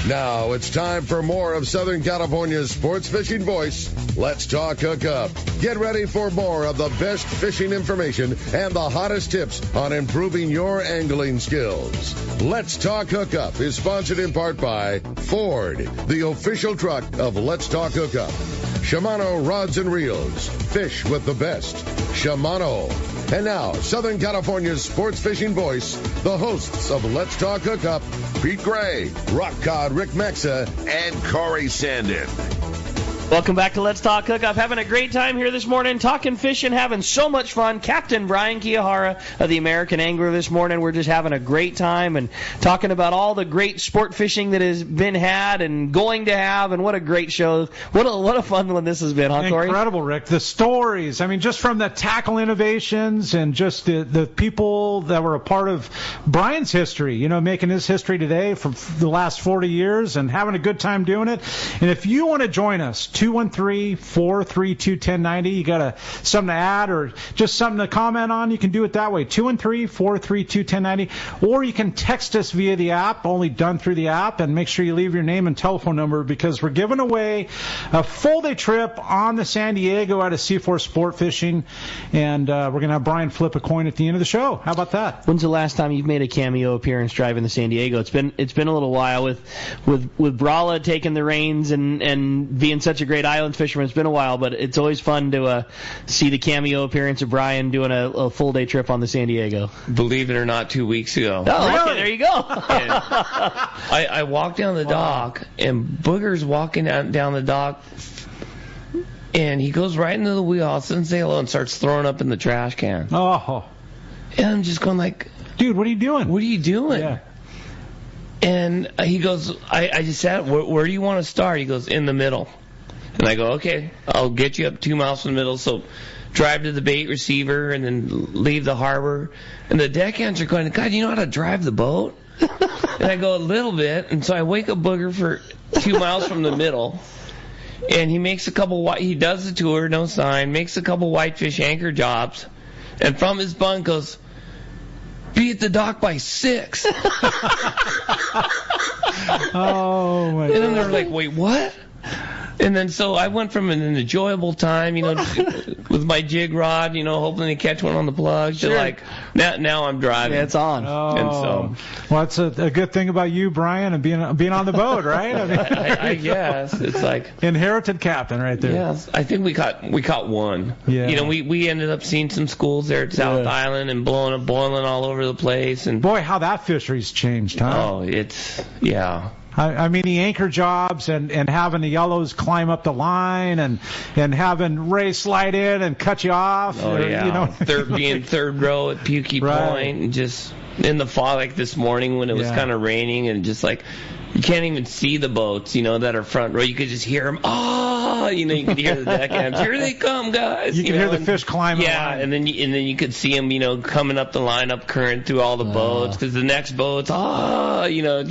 Now it's time for more of Southern California's sports fishing voice. Let's talk Hookup. Get ready for more of the best fishing information and the hottest tips on improving your angling skills. Let's Talk Hookup is sponsored in part by Ford, the official truck of Let's Talk Hookup. Shimano Rods and Reels. Fish with the best. Shimano. And now, Southern California's sports fishing voice, the hosts of Let's Talk Hookup, Pete Gray, Rock Cod Rick Mexa, and Corey Sandin. Welcome back to Let's Talk Hookup. Having a great time here this morning, talking fishing, having so much fun. Captain Brian Kiyohara of the American Angler this morning. We're just having a great time and talking about all the great sport fishing that has been had and going to have, and what a great show. What a fun one this has been, huh, Corey? Incredible, Rick. The stories, I mean, just from the tackle innovations and just the people that were a part of Brian's history, you know, making his history today for the last 40 years and having a good time doing it. And if you want to join us, 213-432-1090. You got something to add or just something to comment on, you can do it that way. 213-432-1090. Or you can text us via the app, only done through the app, and make sure you leave your name and telephone number because we're giving away a full-day trip on the San Diego out of C4 Sport Fishing, and we're going to have Brian flip a coin at the end of the show. How about that? When's the last time you've made a cameo appearance driving the San Diego? It's been a little while with Brala taking the reins and being such a great island fisherman. It's been a while, but it's always fun to see the cameo appearance of Brian doing a full day trip on the San Diego. Believe it or not, 2 weeks ago. Oh, really? Okay, there you go. I walked down the dock, and Booger's walking down the dock, and he goes right into the wheelhouse, doesn't say hello, and starts throwing up in the trash can. Oh. And I'm just going like, dude, what are you doing? What are you doing? Yeah. And he goes, I just said, where do you want to start? He goes, in the middle. And I go, okay, I'll get you up 2 miles from the middle. So drive to the bait receiver and then leave the harbor. And the deckhands are going, God, you know how to drive the boat? And I go, a little bit. And so I wake up Booger for 2 miles from the middle. And he makes he does the tour, no sign, makes a couple whitefish anchor jobs. And from his bunk goes, be at the dock by 6. Oh, my God. And then they're like, wait, what? And then so I went from an enjoyable time, you know, with my jig rod, you know, hoping to catch one on the plug, to like, now I'm driving. Yeah, it's on. Oh. And so, well, that's a good thing about you, Brian, and being on the boat, right? I mean, I guess it's like inherited captain right there. Yes, I think we caught one. Yeah. You know, we ended up seeing some schools there at South Island and boiling all over the place. And boy, how that fishery's changed, huh? Oh, yeah. I mean, the anchor jobs and having the yellows climb up the line and having Ray slide in and cut you off. Oh, yeah. You know? being third row at Pukey Point, and just in the fall, like this morning when it was kind of raining, and just like you can't even see the boats, you know, that are front row. You could just hear them. Oh, you know, you could hear the deckhands. Here they come, guys. You can hear the fish climbing. Yeah, and then you could see them, you know, coming up the line up current through all the boats, because the next boat's you know.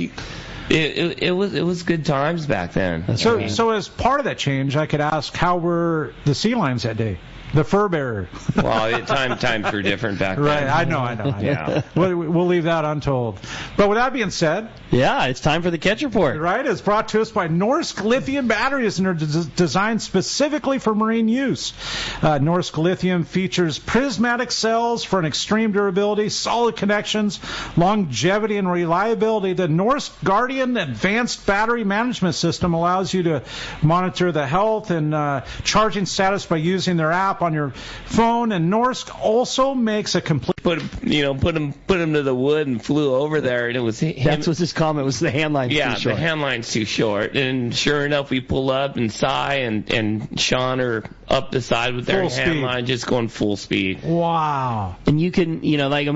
It was good times back then. So as part of that change, I could ask, how were the sea lions that day? The fur bearer. Well, times were different back then. Right, I know. Yeah. We'll leave that untold. But with that being said, yeah, it's time for the catch report. Right, it's brought to us by Norsk Lithium batteries, and are designed specifically for marine use. Norsk Lithium features prismatic cells for an extreme durability, solid connections, longevity, and reliability. The Norsk Guardian Advanced Battery Management System allows you to monitor the health and charging status by using their app on your phone. And Norsk also makes a complete put him to the wood and flew over there, and it was him. That's what his comment was. The hand line's too short. Yeah, the hand line's too short. And sure enough, we pull up, and Cy and Sean are up the side with their hand line, just going full speed. Wow. And you can,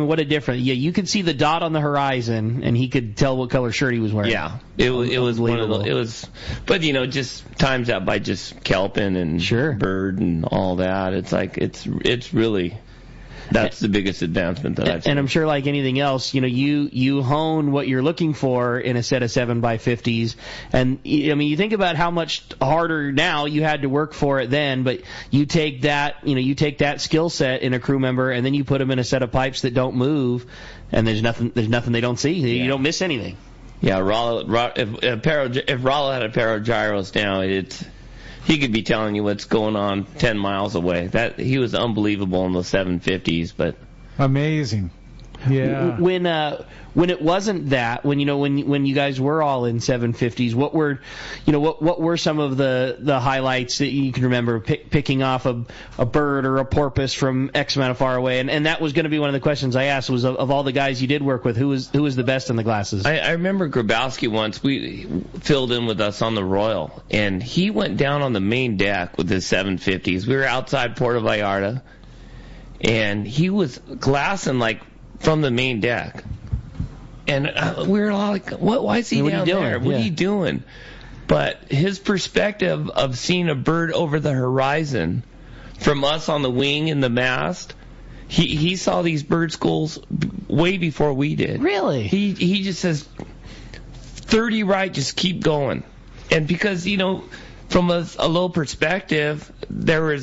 what a difference. Yeah, you could see the dot on the horizon, and he could tell what color shirt he was wearing. Yeah, it was one of those. But just times out by just kelping and bird and all that. It's like it's really. That's the biggest advancement that I've seen. And I'm sure, like anything else, you hone what you're looking for in a set of 7x50s. And you think about how much harder now you had to work for it then, but you take that skill set in a crew member, and then you put them in a set of pipes that don't move, and there's nothing they don't see. You don't miss anything. Yeah, if Rollo had a pair of gyros now, he could be telling you what's going on 10 miles away. He was unbelievable in those 750s, but amazing. Yeah. When it wasn't that, when you guys were all in 750s, what were some of the highlights that you can remember picking off a bird or a porpoise from X amount of far away? And that was going to be one of the questions I asked was of all the guys you did work with, who was the best in the glasses? I remember Grabowski once. We filled in with us on the Royal, and he went down on the main deck with his 750s. We were outside Puerto Vallarta, and he was glassing like from the main deck. And we were all like, why is he down there? What are you doing? But his perspective of seeing a bird over the horizon from us on the wing and the mast, he saw these bird schools way before we did. Really? He just says, 30 right, just keep going. And because, from a low perspective, they're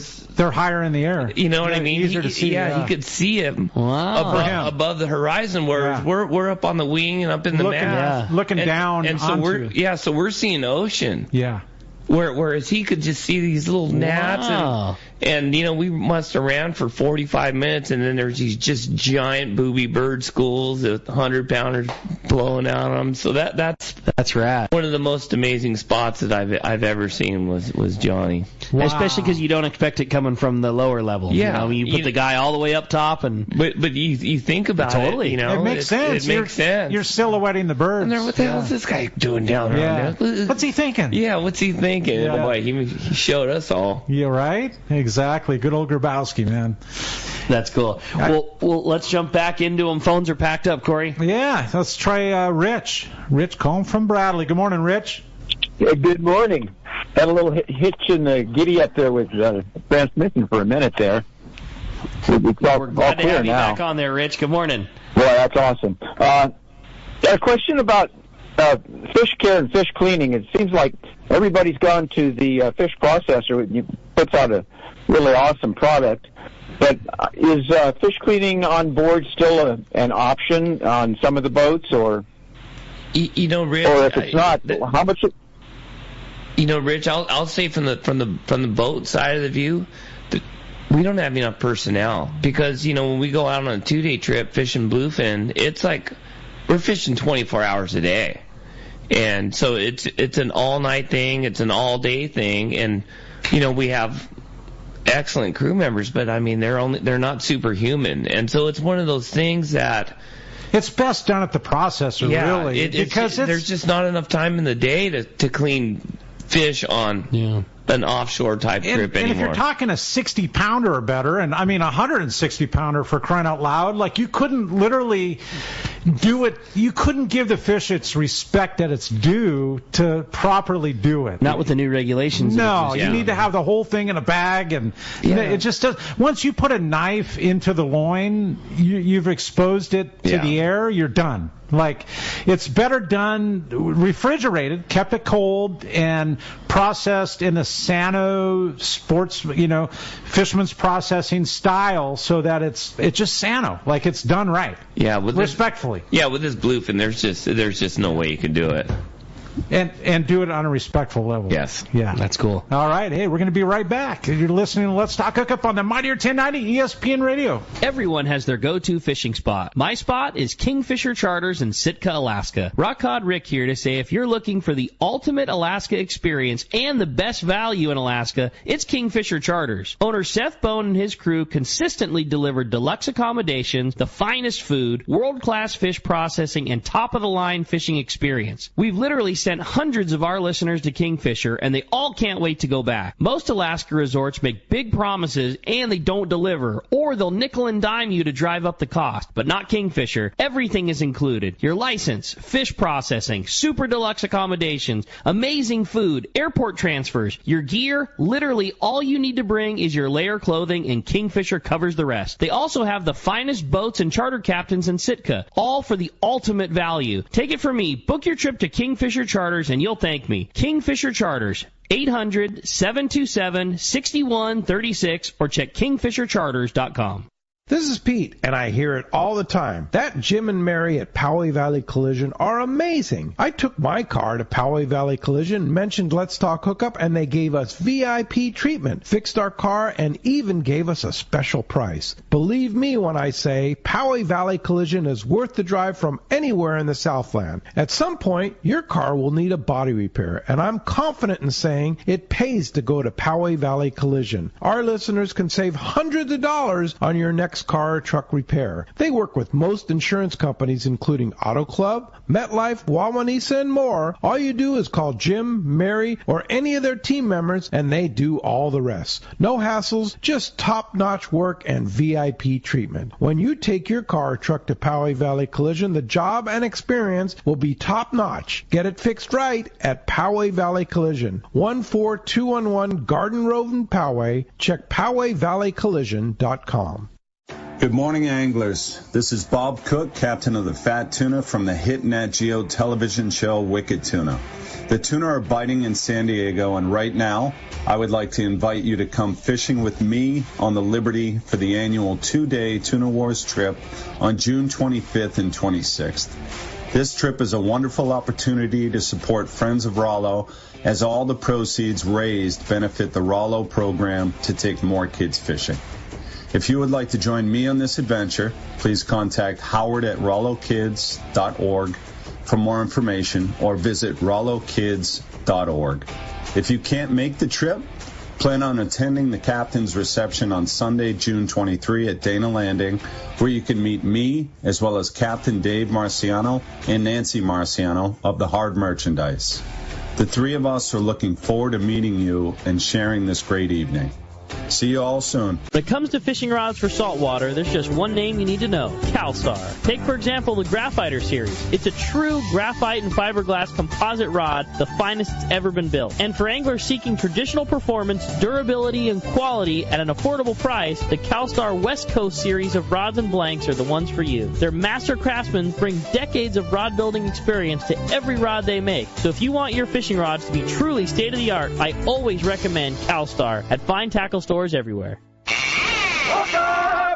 higher in the air. You know what I mean? Easier to see. Yeah, he could see him above the horizon, whereas we're up on the wing and up in the mast, looking down. And so we're seeing ocean. Yeah. Whereas he could just see these little gnats, and we must have ran for 45 minutes, and then there's these just giant booby bird schools with 100-pounders blowing out on them. So that's rad. One of the most amazing spots that I've ever seen was Johnny. Wow. Especially because you don't expect it coming from the lower level. Yeah, you put the guy all the way up top, but you think about totally. it. It makes sense. It makes sense. You're silhouetting the birds. And what the hell is this guy doing down there? What's he thinking? Yeah, what's he thinking? Yeah. And boy, he showed us all. Yeah, right? Exactly. Good old Grabowski, man. That's cool. Well, let's jump back into them. Phones are packed up, Corey. Yeah, let's try Rich. Rich calling from Bradley. Good morning, Rich. Yeah, good morning. Had a little hitch in the giddy up there with transmission for a minute there. We're glad to have you back on there, Rich. Good morning. Boy, that's awesome. A question about fish care and fish cleaning. It seems like everybody's gone to the fish processor. It puts out a really awesome product. But is fish cleaning on board still an option on some of the boats, or Rich? Or if it's not, how much? Rich, I'll say from the boat side of the view, that we don't have enough personnel because when we go out on a 2-day trip fishing bluefin, it's like we're fishing 24 hours a day. And so it's an all-night thing, it's an all-day thing, and we have excellent crew members, but I mean they're not superhuman, and so it's one of those things that it's best done at the processor, really, because there's just not enough time in the day to clean fish on an offshore type trip anymore. And if you're talking a 60-pounder or better, and I mean 160-pounder for crying out loud, like you couldn't literally do it. You couldn't give the fish its respect that it's due to properly do it. Not with the new regulations. No, you need to have the whole thing in a bag, and it just does. Once you put a knife into the loin, you've exposed it to the air. You're done. Like, it's better done refrigerated, kept it cold, and processed in a Sano sports, fisherman's processing style, so that it's just Sano, like it's done right. Yeah, respectfully. With this bluefin, there's just no way you can do it. And do it on a respectful level. Yes. Yeah. That's cool. All right. Hey, we're going to be right back. You're listening to Let's Talk Hookup on the Mightier 1090 ESPN Radio. Everyone has their go-to fishing spot. My spot is Kingfisher Charters in Sitka, Alaska. Rock Cod Rick here to say if you're looking for the ultimate Alaska experience and the best value in Alaska, it's Kingfisher Charters. Owner Seth Bone and his crew consistently deliver deluxe accommodations, the finest food, world-class fish processing, and top-of-the-line fishing experience. We've literally sent hundreds of our listeners to Kingfisher, and they all can't wait to go back. Most Alaska resorts make big promises, and they don't deliver, or they'll nickel and dime you to drive up the cost. But not Kingfisher. Everything is included. Your license, fish processing, super deluxe accommodations, amazing food, airport transfers, your gear. Literally all you need to bring is your layer clothing, and Kingfisher covers the rest. They also have the finest boats and charter captains in Sitka, all for the ultimate value. Take it from me. Book your trip to Kingfisher Charters and you'll thank me. Kingfisher Charters, 800-727-6136, or check kingfishercharters.com. This is Pete, and I hear it all the time. That Jim and Mary at Poway Valley Collision are amazing. I took my car to Poway Valley Collision, mentioned Let's Talk Hookup, and they gave us VIP treatment, fixed our car, and even gave us a special price. Believe me when I say Poway Valley Collision is worth the drive from anywhere in the Southland. At some point, your car will need a body repair, and I'm confident in saying it pays to go to Poway Valley Collision. Our listeners can save hundreds of dollars on your next car or truck repair. They work with most insurance companies, including Auto Club, MetLife, Wawanesa, and more. All you do is call Jim, Mary, or any of their team members, and they do all the rest. No hassles, just top-notch work and VIP treatment. When you take your car or truck to Poway Valley Collision, the job and experience will be top-notch. Get it fixed right at Poway Valley Collision, 14211 Garden Road in Poway. Check PowayValleyCollision.com. Good morning, anglers. This is Bob Cook, captain of the Fat Tuna from the hit Nat Geo television show Wicked Tuna. The tuna are biting in San Diego, and right now, I would like to invite you to come fishing with me on the Liberty for the annual 2-day Tuna Wars trip on June 25th and 26th. This trip is a wonderful opportunity to support Friends of Rollo, as all the proceeds raised benefit the Rollo program to take more kids fishing. If you would like to join me on this adventure, please contact Howard at RolloKids.org for more information, or visit RolloKids.org. If you can't make the trip, plan on attending the captain's reception on Sunday, June 23 at Dana Landing, where you can meet me as well as Captain Dave Marciano and Nancy Marciano of the Hard Merchandise. The three of us are looking forward to meeting you and sharing this great evening. See you all soon. When it comes to fishing rods for saltwater, there's just one name you need to know: CalStar. Take, for example, the Graphiter series. It's a true graphite and fiberglass composite rod, the finest it's ever been built. And for anglers seeking traditional performance, durability, and quality at an affordable price, the CalStar West Coast series of rods and blanks are the ones for you. Their master craftsmen bring decades of rod building experience to every rod they make. So if you want your fishing rods to be truly state-of-the-art, I always recommend CalStar at fine tackle stores everywhere.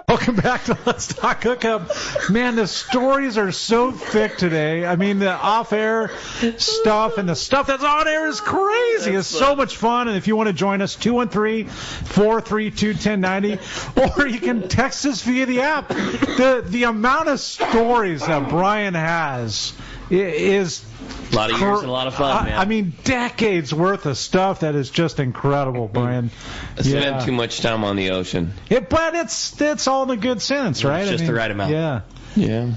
Welcome back to Let's Talk Hookup. Man, the stories are so thick today. I mean, the off-air stuff and the stuff that's on air is crazy. It's so much fun. And if you want to join us, 213-432-1090, or you can text us via the app. The amount of stories that Brian has is a lot of years and a lot of fun, man. I mean, decades worth of stuff that is just incredible, Brian. I spent too much time on the ocean. But it's all in a good sense, right? It's just the right amount. Yeah. Yeah.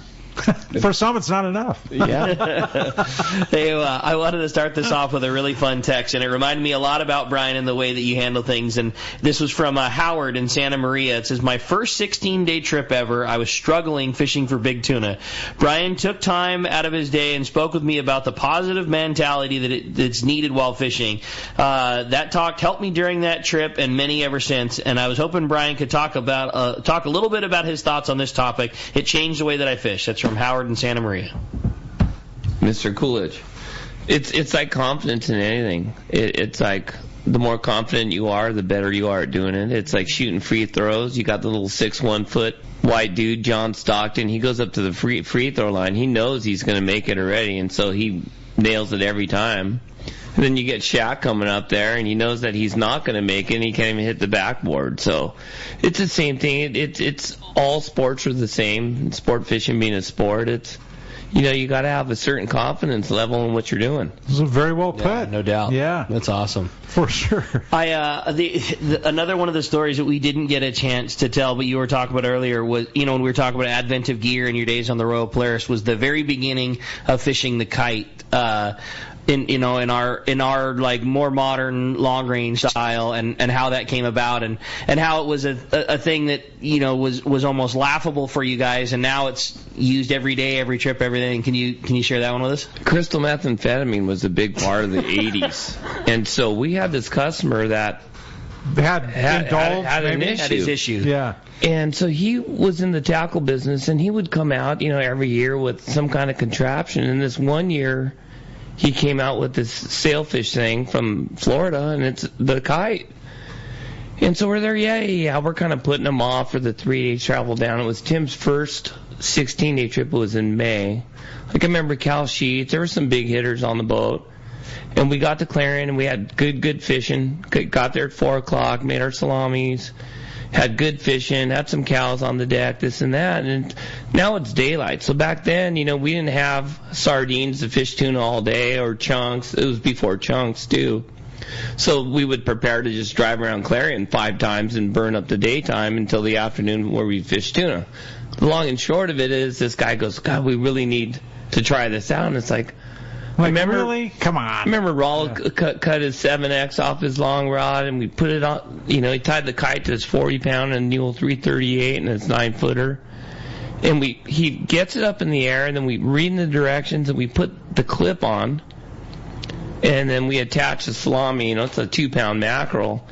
For some, it's not enough. Yeah. Hey, I wanted to start this off with a really fun text, and it reminded me a lot about Brian and the way that you handle things. And this was from Howard in Santa Maria. It says, my first 16-day trip ever, I was struggling fishing for big tuna. Brian took time out of his day and spoke with me about the positive mentality that's needed while fishing. That talk helped me during that trip and many ever since. And I was hoping Brian could talk a little bit about his thoughts on this topic. It changed the way that I fish. That's from Howard in Santa Maria. Mr. Coolidge. It's like confidence in anything. It's like the more confident you are, the better you are at doing it. It's like shooting free throws. You got the little 6'1" white dude, John Stockton. He goes up to the free throw line. He knows he's going to make it already, and so he nails it every time. And then you get Shaq coming up there, and he knows that he's not going to make it, and he can't even hit the backboard. So it's the same thing. It's all sports are the same. Sport fishing being a sport, it's you got to have a certain confidence level in what you're doing. This is very well put. Yeah, no doubt. Yeah, that's awesome for sure. Another one of the stories that we didn't get a chance to tell, but you were talking about earlier was when we were talking about advent of gear in your days on the Royal Polaris, was the very beginning of fishing the kite. In our like more modern long range style, and how that came about, and how it was a thing that was almost laughable for you guys, and now it's used every day, every trip, everything. Can you share that one with us? Crystal methamphetamine was a big part of the 80s, and so we had this customer that had an issue. Had his issue. Yeah. And so he was in the tackle business, and he would come out, every year with some kind of contraption. And this one year, he came out with this sailfish thing from Florida, and it's the kite. And so we're there, yeah, we're kind of putting them off for the 3-day travel down. It was Tim's first 16-day trip. It was in May. Like I remember Cal Sheets, there were some big hitters on the boat. And we got to Clarion, and we had good fishing. Got there at 4 o'clock, made our salamis, had good fishing, had some cows on the deck, this and that. And now it's daylight. So back then, we didn't have sardines to fish tuna all day or chunks. It was before chunks, too. So we would prepare to just drive around Clarion 5 times and burn up the daytime until the afternoon where we fish tuna. The long and short of it is this guy goes, God, we really need to try this out. And it's like really? Come on. I remember Raul cut his 7X off his long rod, and we put it on, he tied the kite to his 40-pound and Newell 338 and his 9-footer. And he gets it up in the air, and then we read the directions, and we put the clip on. And then we attach the salami, it's a 2-pound mackerel.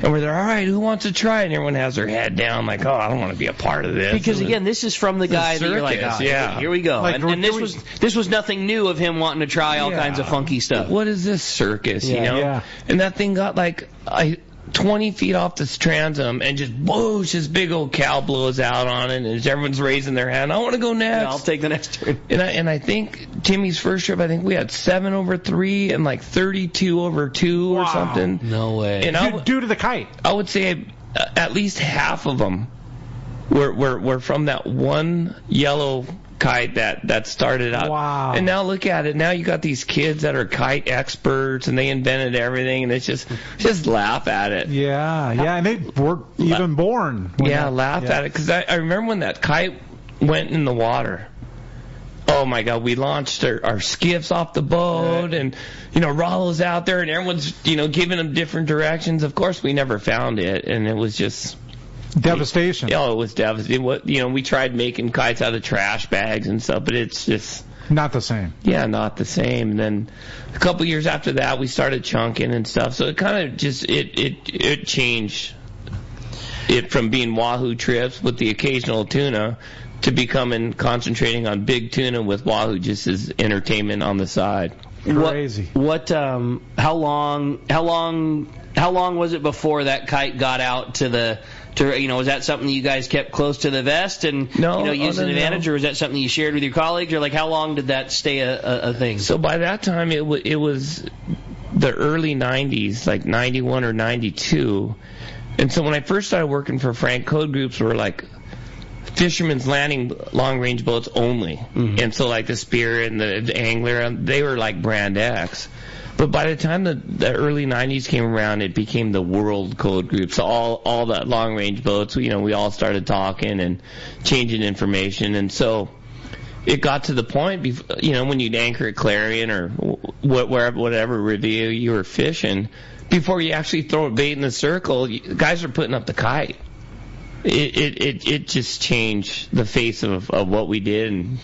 And we're there, all right, who wants to try it? And everyone has their head down like, oh, I don't want to be a part of this. Because, again, this is from the guy that you're like, oh, yeah, here we go. Like, and this was nothing new of him wanting to try all kinds of funky stuff. What is this circus, Yeah. And that thing got 20 feet off this transom, and just whoosh, this big old cow blows out on it, and everyone's raising their hand. I want to go next. Yeah, I'll take the next turn. And I think Timmy's first trip, we had 7 over 3 and 32 over 2 or something. No way. And due to the kite. I would say at least half of them were from that one yellow kite that started out. Wow. And now look at it. Now you got these kids that are kite experts, and they invented everything, and it's just laugh at it. Yeah, and they were even born. Laugh at it. Because I remember when that kite went in the water. Oh my God, we launched our skiffs off the boat, and Rollo's out there, and everyone's giving them different directions. Of course, we never found it, and it was just devastation. It was devastating. We tried making kites out of trash bags and stuff, but it's just not the same. Yeah, not the same. And then a couple years after that, we started chunking and stuff. So it kind of just it changed it from being wahoo trips with the occasional tuna to becoming concentrating on big tuna with wahoo just as entertainment on the side. Crazy. How long was it before that kite got out to was that something you guys kept close to the vest and used an advantage, or was that something you shared with your colleagues, or how long did that stay a thing? So by that time it was the early 90s, like 91 or 92. And so when I first started working for Frank, code groups were fishermen's landing long-range boats only. Mm-hmm. And so the Spirit and the Angler, they were brand X. But by the time the early 90s came around, it became the world code group. So all that long-range boats, we all started talking and changing information. And so it got to the point, when you'd anchor at Clarion or whatever review you were fishing, before you actually throw a bait in the circle, guys are putting up the kite. It just changed the face of what we did.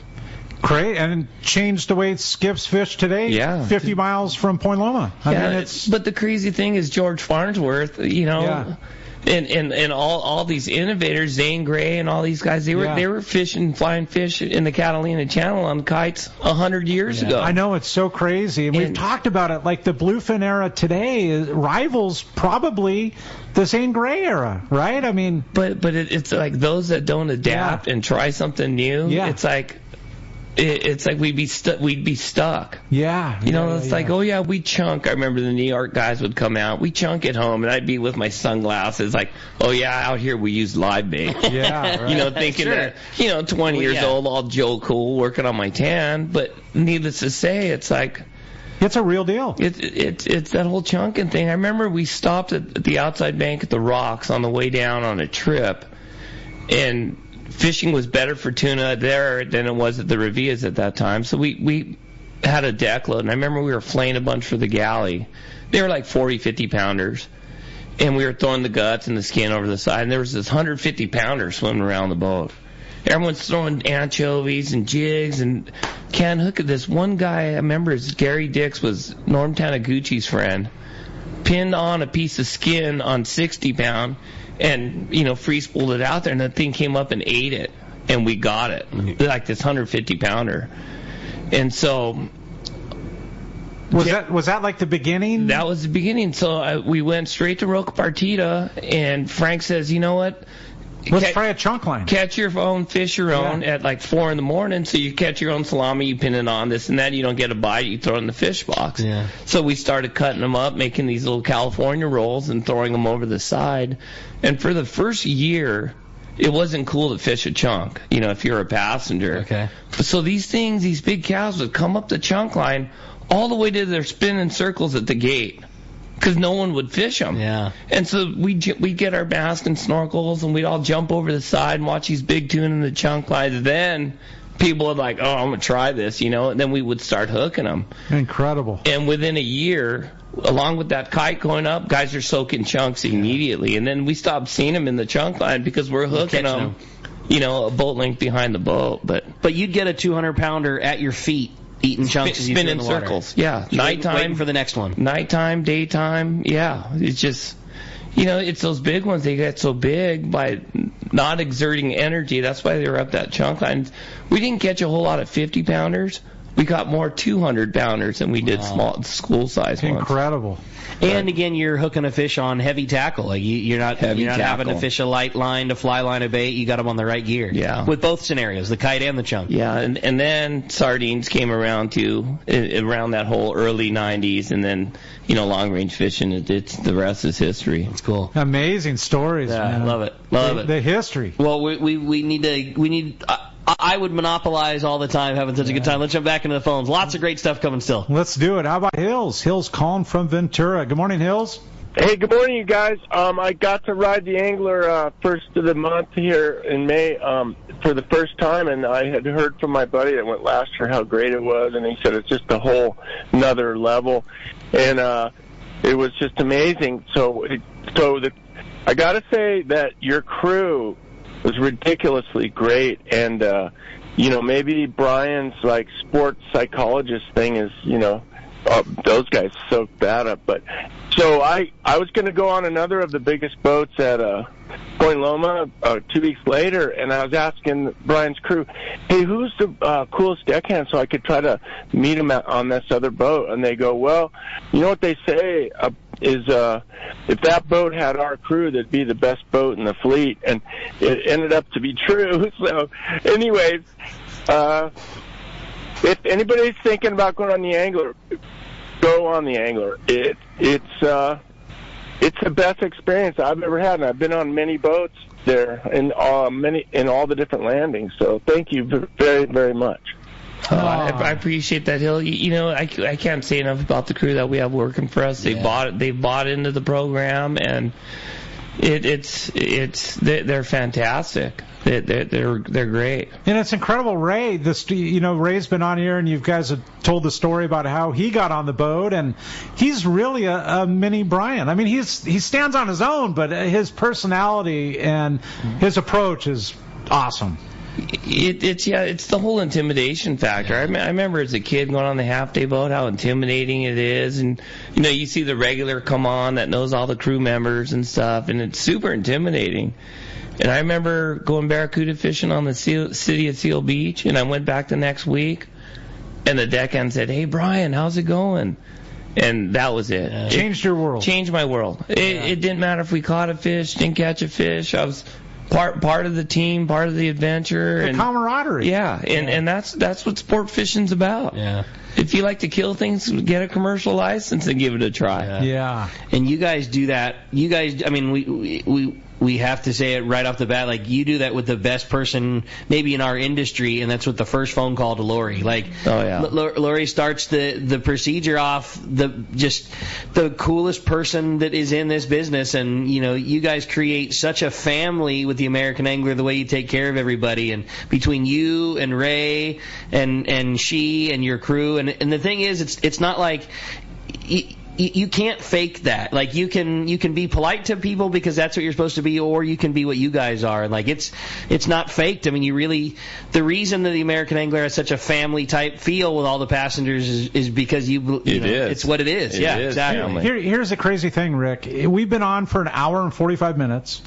Great, and changed the way skiffs fish today. Yeah, 50 miles from Point Loma. But the crazy thing is George Farnsworth, and all these innovators, Zane Grey and all these guys, they were fishing flying fish in the Catalina Channel on kites 100 years ago. I know, it's so crazy, and we've talked about it. The bluefin era today rivals probably the Zane Grey era, right? But it's those that don't adapt and try something new. Yeah. It's like we'd be stuck. Yeah. We chunk. I remember the New York guys would come out. We chunk at home, and I'd be with my sunglasses out here we use live bait. Yeah, right. Thinking that, 20 years old, all Joe Cool, working on my tan. But needless to say, it's it's a real deal. It's that whole chunking thing. I remember we stopped at the outside bank at the Rocks on the way down on a trip, and fishing was better for tuna there than it was at the Revillas at that time. So we had a deck load, and I remember we were flaying a bunch for the galley. They were 40, 50-pounders, and we were throwing the guts and the skin over the side, and there was this 150-pounder swimming around the boat. Everyone's throwing anchovies and jigs and can't hook it. This one guy, I remember, Gary Dix, was Norm Taniguchi's friend, pinned on a piece of skin on 60-pound, and free spooled it out there, and that thing came up and ate it, and we got it, this 150-pounder. And so Was that like the beginning? That was the beginning. So we went straight to Roca Partida, and Frank says, you know what? Let's try a chunk line. Catch your own, fish your own at like 4 a.m. So you catch your own salami, you pin it on this and that. You don't get a bite, you throw it in the fish box. Yeah. So we started cutting them up, making these little California rolls and throwing them over the side. And for the first year, it wasn't cool to fish a chunk, if you're a passenger. Okay. So these big cows would come up the chunk line all the way to their spinning circles at the gate, because no one would fish them. Yeah. And so we'd get our mask and snorkels, and we'd all jump over the side and watch these big tuna in the chunk lines. Then people would like, oh, I'm going to try this, and then we would start hooking them. Incredible. And within a year, along with that kite going up, guys are soaking chunks immediately. And then we stopped seeing them in the chunk line because we're hooking them, a boat length behind the boat. But you'd get a 200-pounder at your feet, eating chunks as you spinning threw in the circles. Water. Yeah, nighttime. Waiting for the next one. Nighttime, daytime. Yeah, it's just, it's those big ones. They get so big by not exerting energy. That's why they were up that chunk line. We didn't catch a whole lot of 50-pounders. We got more 200-pounders than we did small school-size ones. Incredible. And again, you're hooking a fish on heavy tackle. Like you're not having to fish a light line to fly line a bait. You got them on the right gear. Yeah. With both scenarios, the kite and the chunk. Yeah, and then sardines came around too, around that whole early 90s, and then long range fishing. It's the rest is history. It's cool. Amazing stories. Yeah, man. love it. Love it. The history. Well, we need. I would monopolize all the time having such a good time. Let's jump back into the phones. Lots of great stuff coming still. Let's do it. How about Hills? Hills calling from Ventura. Good morning, Hills. Hey, good morning, you guys. I got to ride the Angler first of the month here in May for the first time, and I had heard from my buddy that went last year how great it was, and he said it's just a whole another level, and it was just amazing. I got to say that your crew was ridiculously great, and maybe Brian's like sports psychologist thing is those guys soaked that up. But so I was going to go on another of the biggest boats at Point Loma 2 weeks later, and I was asking Brian's crew, hey, who's the coolest deckhand, so I could try to meet him on this other boat. And they go, well, you know what they say is if that boat had our crew, that'd be the best boat in the fleet. And it ended up to be true. So anyways, if anybody's thinking about going on the Angler, go on the Angler. It's the best experience I've ever had, and I've been on many boats there in all the different landings. So thank you very, very much. I appreciate that, Hill. I can't say enough about the crew that we have working for us. They bought into the program, and they're fantastic. They're great. And it's incredible, Ray. Ray's been on here, and you guys have told the story about how he got on the boat, and he's really a mini Brian. I mean, he stands on his own, but his personality and his approach is awesome. It's the whole intimidation factor. I remember as a kid going on the half-day boat, how intimidating it is, and you see the regular come on that knows all the crew members and stuff, and it's super intimidating. And I remember going barracuda fishing on the city of Seal Beach, and I went back the next week, and the deckhand said, "Hey Brian, how's it going?" And that was it. Yeah. Changed your world. Changed my world. It didn't matter if we caught a fish, didn't catch a fish. I was part of the team, part of the adventure, the camaraderie. Yeah, and that's what sport fishing's about. Yeah. If you like to kill things, get a commercial license and give it a try. Yeah. And you guys do that. You guys, I mean, we have to say it right off the bat. Like, you do that with the best person maybe in our industry, and that's with the first phone call to Lori. Like, Lori starts the procedure off, the coolest person that is in this business, and you guys create such a family with the American Angler, the way you take care of everybody, and between you and Ray and she and your crew, and the thing is, it's not like you can't fake that. Like, you can be polite to people because that's what you're supposed to be, or you can be what you guys are. And like, it's not faked. I mean, the reason that the American Angler has such a family type feel with all the passengers is because it's what it is. It is exactly. Here's the crazy thing, Rick. We've been on for an hour and 45 minutes,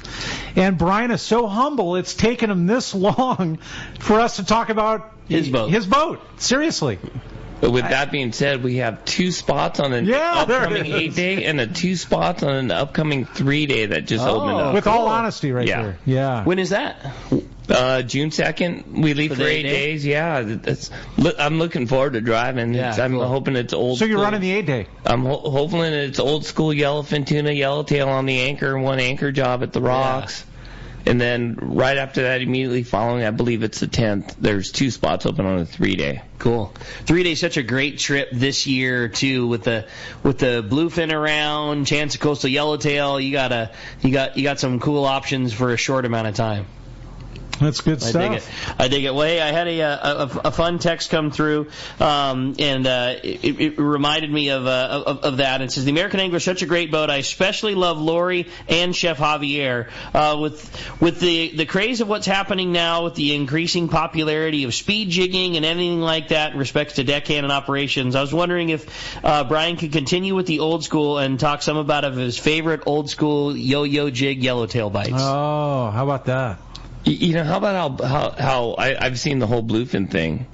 and Brian is so humble. It's taken him this long for us to talk about his boat. His boat. Seriously. But with that being said, we have 2 spots on an upcoming 8-day and 2 spots on an upcoming 3-day that just opened up. With all honesty right Yeah. there. Yeah. When is that? June 2nd. We leave for 8 days. Yeah. I'm looking forward to driving. Yeah, I'm hoping it's old So you're school. running the 8-day? I'm hoping it's old school yellowfin tuna, yellowtail on the anchor, 1 anchor job at the rocks. And then right after that, immediately following, I believe it's the 10th, there's 2 spots open on a 3-day. Cool. 3-day is such a great trip this year too, with the bluefin around, chance of coastal yellowtail. You got some cool options for a short amount of time. That's good stuff. I dig it. Well, I had a fun text come through, and it reminded me of that. It says, the American Angler is such a great boat. I especially love Lori and Chef Javier. With the craze of what's happening now, with the increasing popularity of speed jigging and anything like that in respects to deckhands operations, I was wondering if Brian could continue with the old school and talk some about his favorite old school yo-yo jig yellowtail bites. Oh, how about that? You know, how about how I've seen the whole bluefin thing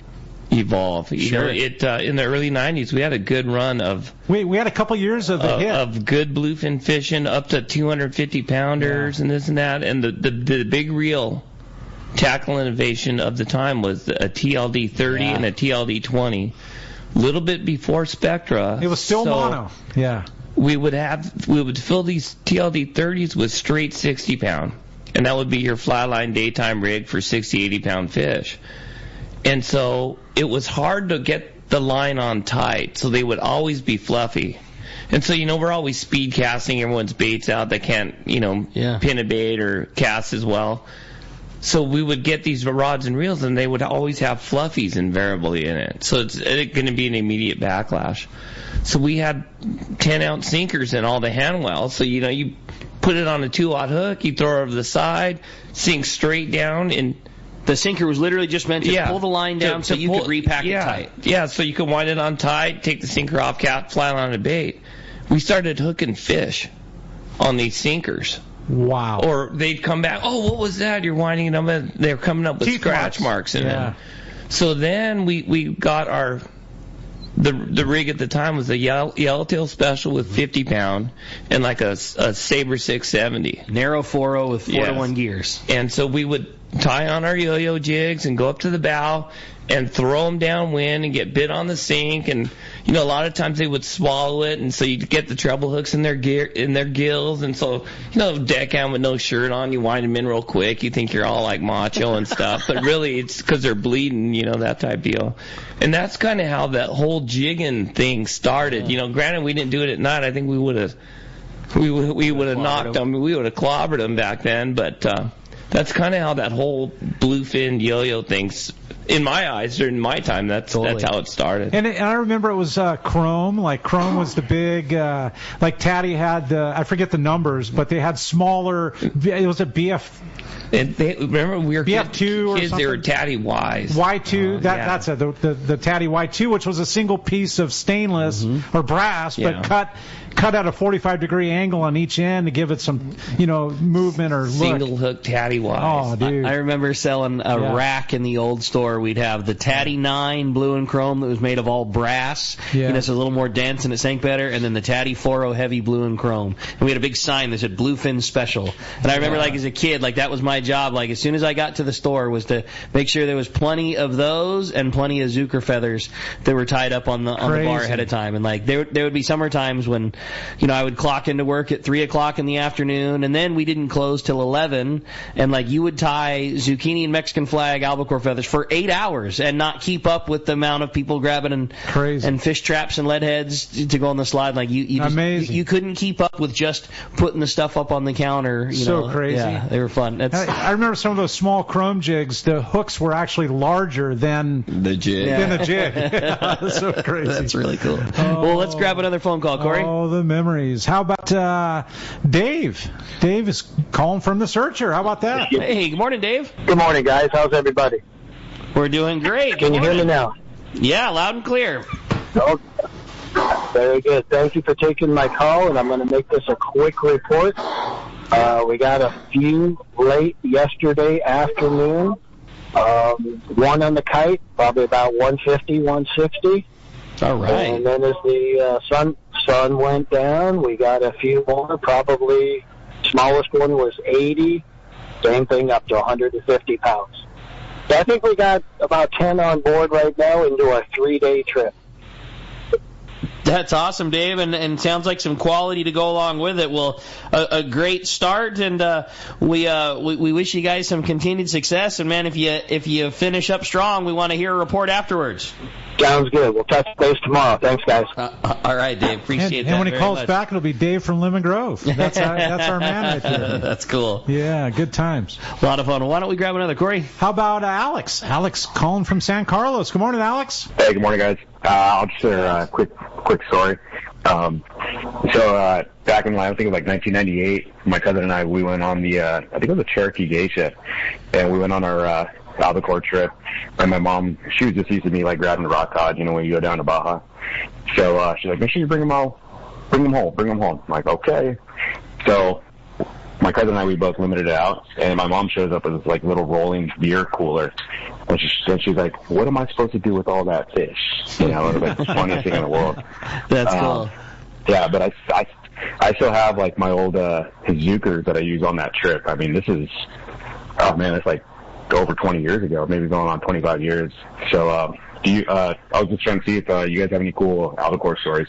evolve. You know, in the early 90s, we had a good run of... We had a couple years of the hit. Of good bluefin fishing, up to 250-pounders and this and that. And the big real tackle innovation of the time was a TLD 30 and a TLD 20. A little bit before Spectra. It was still mono. Yeah. We would fill these TLD 30s with straight 60-pound. And that would be your flatline daytime rig for 60, 80-pound fish. And so it was hard to get the line on tight, so they would always be fluffy. And so, you know, we're always speed casting everyone's baits out that can't, you know, pin a bait or cast as well. So we would get these rods and reels, and they would always have fluffies invariably in it. So it's going to be an immediate backlash. So we had 10-ounce sinkers in all the hand wells. So, you know, you put it on a 2-aught hook, you throw it over the side, sink straight down, and the sinker was literally just meant to pull the line down so you could repack it tight. Yeah, so you could wind it on tight, take the sinker off, fly on a bait. We started hooking fish on these sinkers. Wow. Or they'd come back, oh, what was that? You're winding it up, and they're coming up with scratch marks in it. So then we got the rig at the time was a yellowtail special with 50-pound and like a Sabre 670. Narrow 4.0 with 4-to-1 gears. And so we would tie on our yo-yo jigs and go up to the bow and throw them downwind and get bit on the sink. And, you know, a lot of times they would swallow it, and so you'd get the treble hooks in their gills. And so, you know, deckhand with no shirt on, you wind them in real quick. You think you're all like macho and stuff. But really it's because they're bleeding, you know, that type deal. And that's kind of how that whole jigging thing started. You know, granted, we didn't do it at night. I think we would have knocked them. We would have clobbered them back then. But that's kind of how that whole bluefin yo-yo thing's, in my eyes, during my time, that's how it started. And I remember it was chrome. Like, chrome was the big, like Taddy had I forget the numbers, but they had smaller, it was a BF. And remember, we were BF2 or kids, something? they were Taddy Ys. Y2, that's it, the Taddy Y2, which was a single piece of stainless or brass, but cut at a 45-degree angle on each end to give it some, you know, movement or look. Single hook Taddy Ys. Oh, dude. I remember selling a rack in the old store. We'd have the Taddy 9 blue and chrome that was made of all brass. You know, it's a little more dense and it sank better. And then the Taddy 4.0 heavy blue and chrome. And we had a big sign that said Bluefin Special. And I remember, like, as a kid, like, that was my job. Like, as soon as I got to the store was to make sure there was plenty of those and plenty of Zucker feathers that were tied up on the bar ahead of time. And, like, there would be summer times when, you know, I would clock into work at 3 o'clock in the afternoon, and then we didn't close till 11, and, like, you would tie zucchini and Mexican flag albacore feathers for 8 hours and not keep up with the amount of people grabbing and fish traps and lead heads to go on the slide. Like, you couldn't keep up with just putting the stuff up on the counter. You know? Crazy. Yeah, they were fun. I remember some of those small chrome jigs, the hooks were actually larger than the jig. That's so crazy. That's really cool. Well, let's grab another phone call, Corey. Oh, the memories. How about Dave? Dave is calling from the Searcher. How about that? Hey, good morning, Dave. Good morning, guys. How's everybody? We're doing great. Can you hear me now? Yeah, loud and clear. Oh, very good. Thank you for taking my call, and I'm going to make this a quick report. We got a few late yesterday afternoon. One on the kite, probably about 150, 160. All right. And then as the sun went down, we got a few more. Probably smallest one was 80. Same thing up to 150 pounds. So I think we got about 10 on board right now into a 3-day trip. That's awesome, Dave, and sounds like some quality to go along with it. Well, a great start, and we wish you guys some continued success. And man, if you finish up strong, we want to hear a report afterwards. Sounds good. We'll touch base tomorrow. Thanks, guys. All right, Dave. Appreciate that. And when he very calls much. back, it'll be Dave from Lemon Grove. That's our man right there. That's cool. Yeah, good times. A lot of fun. Why don't we grab another, Corey? How about Alex? Alex calling from San Carlos. Good morning, Alex. Hey, good morning, guys. I'll just share a quick story. So back in, I think it was like 1998, my cousin and I, we went on the, I think it was a Cherokee Geisha, and we went on our albacore trip. And my mom, she was just used to me like grabbing the rock cod, you know, when you go down to Baja. So she's like, make sure you bring them home. I'm like, okay. So my cousin and I, we both limited it out, and my mom shows up with this like little rolling beer cooler. And she's like, what am I supposed to do with all that fish? You know, it was like the funniest thing in the world. That's cool. Yeah, but I still have like my old Hazookers that I use on that trip. I mean, this is, oh man, it's like over 20 years ago, maybe going on 25 years. So I was just trying to see if you guys have any cool albacore stories.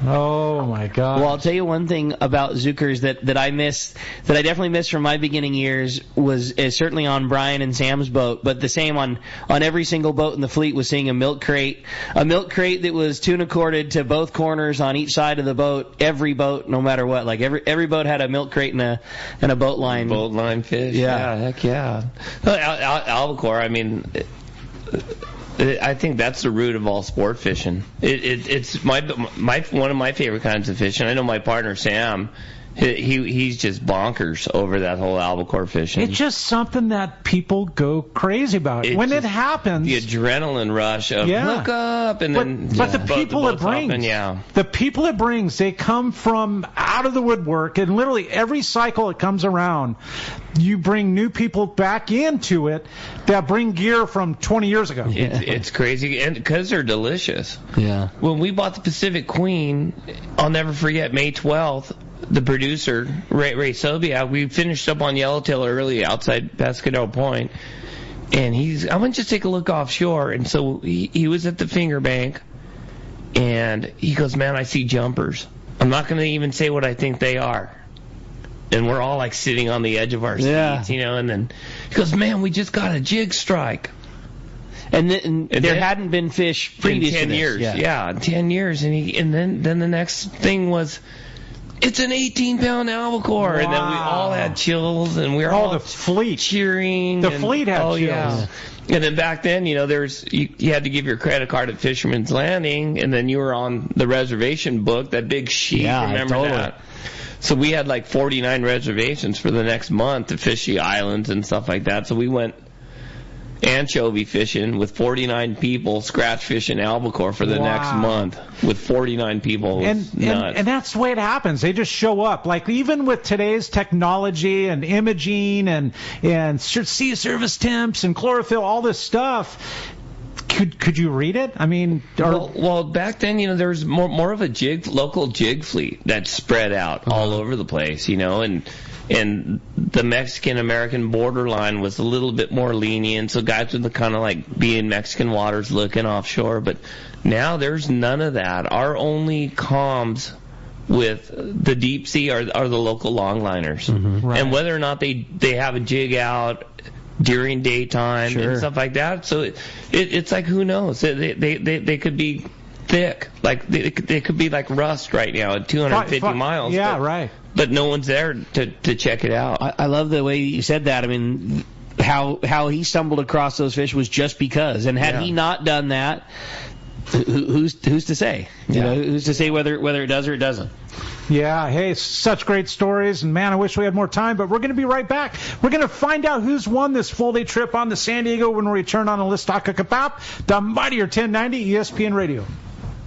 Oh my God! Well, I'll tell you one thing about Zookers that I definitely missed from my beginning years is certainly on Brian and Sam's boat, but the same on every single boat in the fleet was seeing a milk crate that was tuna corded to both corners on each side of the boat. Every boat, no matter what, like every boat had a milk crate and a boat line. Boat line fish. Yeah, heck yeah. Albacore. I mean. I think that's the root of all sport fishing. It's one of my favorite kinds of fishing. I know my partner Sam, he's just bonkers over that whole albacore fishing. It's just something that people go crazy about. When it happens, the adrenaline rush of look up, and but the people it brings, the people it brings, they come from out of the woodwork, and literally every cycle it comes around, you bring new people back into it that bring gear from 20 years ago. It's crazy, and because they're delicious. Yeah. When we bought the Pacific Queen, I'll never forget May 12th. The producer, Ray Sobiak, we finished up on Yellowtail early outside Pescadero Point, and I went to just take a look offshore, and so he was at the finger bank, and he goes, man, I see jumpers. I'm not going to even say what I think they are. And we're all like sitting on the edge of our seats, you know, and then he goes, man, we just got a jig strike. And there hadn't been fish previous in 10 to this. years. Yeah, 10 years. And then the next thing was, it's an 18-pound albacore. Wow. And then we all had chills, and we were all the fleet cheering. The fleet had chills. Yeah. And then back then, you know, you had to give your credit card at Fisherman's Landing, and then you were on the reservation book, that big sheet. Remember that? So we had like 49 reservations for the next month to fish the islands and stuff like that. So we went anchovy fishing with 49 people, scratch fishing albacore for the next month with 49 people. And that's the way it happens. They just show up. Like even with today's technology and imaging and sea surface temps and chlorophyll, all this stuff. Could you read it? I mean, well, back then, you know, there was more of a local jig fleet that spread out all over the place, you know, and the Mexican-American borderline was a little bit more lenient, so guys would kind of like be in Mexican waters looking offshore. But now there's none of that. Our only comms with the deep sea are the local longliners, right. And whether or not they have a jig out during daytime and stuff like that. So it's like, who knows? They could be thick, like they could be like rust right now at 250 miles. Yeah, right. But no one's there to check it out. I love the way you said that. I mean, how he stumbled across those fish was just because. And had he not done that, who's to say? You know, who's to say whether it does or it doesn't? Yeah, hey, such great stories, and man, I wish we had more time, but we're going to be right back. We're going to find out who's won this full-day trip on to San Diego when we return on the Let's Talk Hookup app, the mightier 1090 ESPN Radio.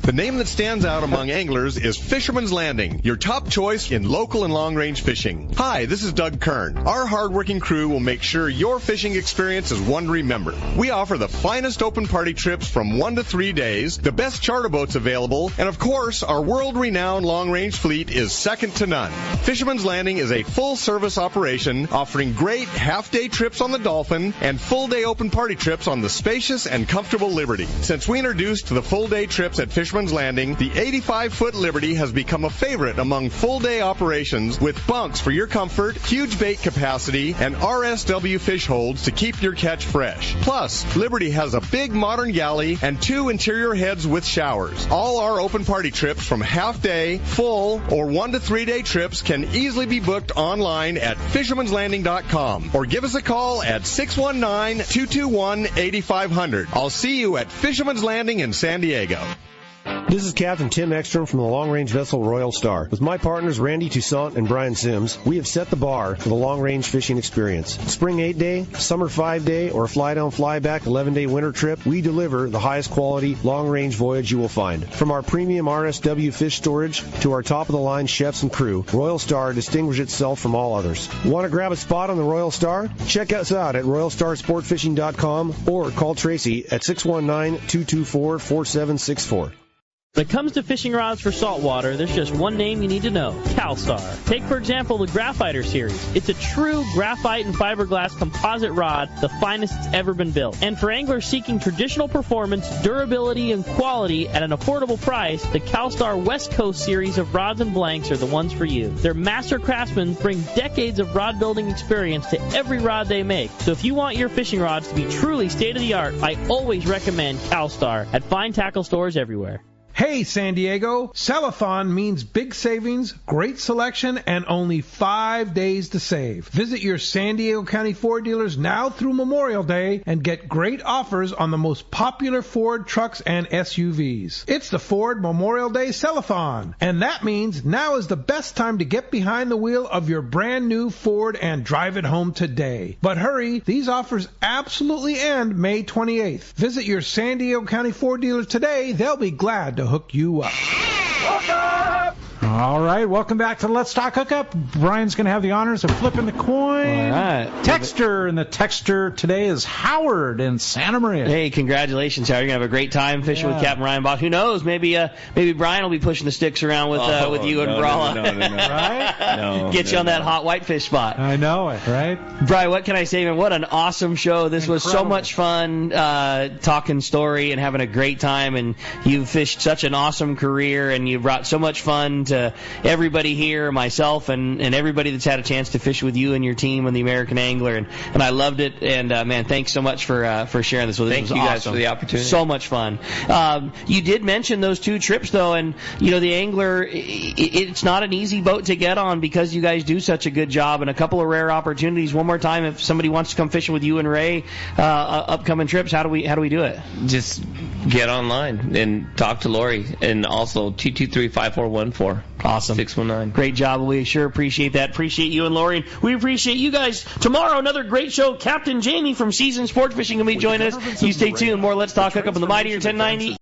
The name that stands out among anglers is Fisherman's Landing, your top choice in local and long-range fishing. Hi, this is Doug Kern. Our hard-working crew will make sure your fishing experience is one to remember. We offer the finest open party trips from 1 to 3 days, the best charter boats available, and of course, our world-renowned long-range fleet is second to none. Fisherman's Landing is a full-service operation offering great half-day trips on the Dolphin and full-day open party trips on the spacious and comfortable Liberty. Since we introduced the full-day trips at Fisherman's Landing, the 85-foot Liberty has become a favorite among full-day operations with bunks for your comfort, huge bait capacity, and RSW fish holds to keep your catch fresh. Plus, Liberty has a big modern galley and 2 interior heads with showers. All our open party trips from half-day, full, or 1 to 3 day trips can easily be booked online at fishermanslanding.com or give us a call at 619-221-8500. I'll see you at Fisherman's Landing in San Diego. This is Captain Tim Ekstrom from the long-range vessel Royal Star. With my partners Randy Toussaint and Brian Sims, we have set the bar for the long-range fishing experience. Spring 8-day, summer 5-day, or fly-down, fly-back 11-day winter trip, we deliver the highest quality long-range voyage you will find. From our premium RSW fish storage to our top-of-the-line chefs and crew, Royal Star distinguishes itself from all others. Want to grab a spot on the Royal Star? Check us out at RoyalStarSportFishing.com or call Tracy at 619-224-4764. When it comes to fishing rods for saltwater, there's just one name you need to know, CalStar. Take, for example, the Graphiter series. It's a true graphite and fiberglass composite rod, the finest it's ever been built. And for anglers seeking traditional performance, durability, and quality at an affordable price, the CalStar West Coast series of rods and blanks are the ones for you. Their master craftsmen bring decades of rod building experience to every rod they make. So if you want your fishing rods to be truly state-of-the-art, I always recommend CalStar at fine tackle stores everywhere. Hey, San Diego, Cellathon means big savings, great selection, and only 5 days to save. Visit your San Diego County Ford dealers now through Memorial Day and get great offers on the most popular Ford trucks and SUVs. It's the Ford Memorial Day Cellathon, and that means now is the best time to get behind the wheel of your brand new Ford and drive it home today. But hurry, these offers absolutely end May 28th. Visit your San Diego County Ford dealers today. They'll be glad to hook you up. All right, welcome back to Let's Talk Hookup. Brian's going to have the honors of flipping the coin. All right. Texter, and the texter today is Howard in Santa Maria. Hey, congratulations, Howard. You're going to have a great time fishing with Captain Ryan Bosch. Who knows? Maybe Brian will be pushing the sticks around with you and Brala. No. Right? No. Get you on that hot whitefish spot. I know it, right? Brian, what can I say, man? What an awesome show. This was so much fun, talking story and having a great time. And you've fished such an awesome career, and you've brought so much fun to everybody here, myself, and everybody that's had a chance to fish with you and your team and the American Angler. And I loved it. And, man, thanks so much for sharing this with us. Thank you guys for the opportunity. So much fun. You did mention those 2 trips, though, and, the Angler, it's not an easy boat to get on because you guys do such a good job, and a couple of rare opportunities. One more time, if somebody wants to come fishing with you and Ray, upcoming trips, how do we do it? Just get online and talk to Lori, and also 223-5414. Awesome. 619. Great job. We sure appreciate that. Appreciate you and Lori. We appreciate you guys. Tomorrow, another great show. Captain Jamie from Seasoned Sports Fishing will be joining us. You stay tuned. More Let's Talk Hookup on the Mightier 1090.